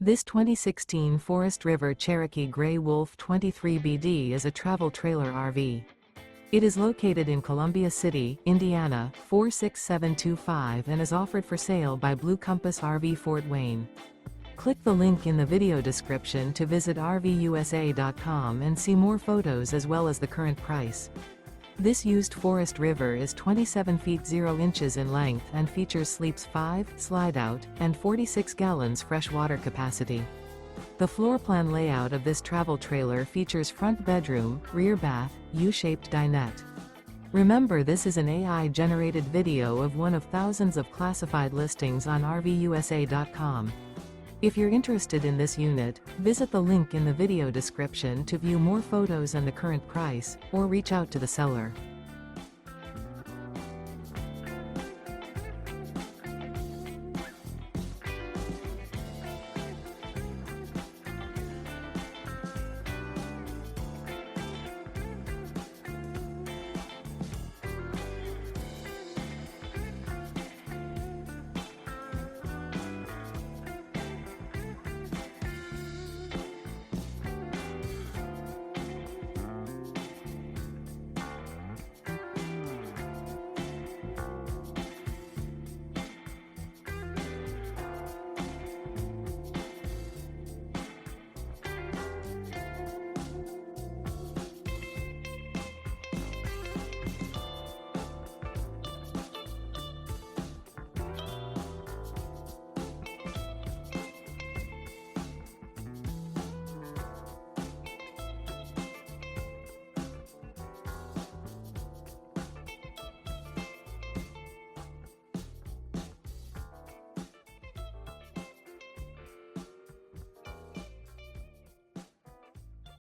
This 2016 Forest River Cherokee Grey Wolf 23BD is a travel trailer RV. It is located in Columbia City, Indiana, 46725 and is offered for sale by Blue Compass RV Fort Wayne. Click the link in the video description to visit RVUSA.com and see more photos as well as the current price. This used Forest River is 27 feet 0 inches in length and features sleeps 5, slide-out, and 46 gallons fresh water capacity. The floor plan layout of this travel trailer features front bedroom, rear bath, U-shaped dinette. Remember, this is an AI-generated video of one of thousands of classified listings on RVUSA.com. If you're interested in this unit, visit the link in the video description to view more photos and the current price, or reach out to the seller.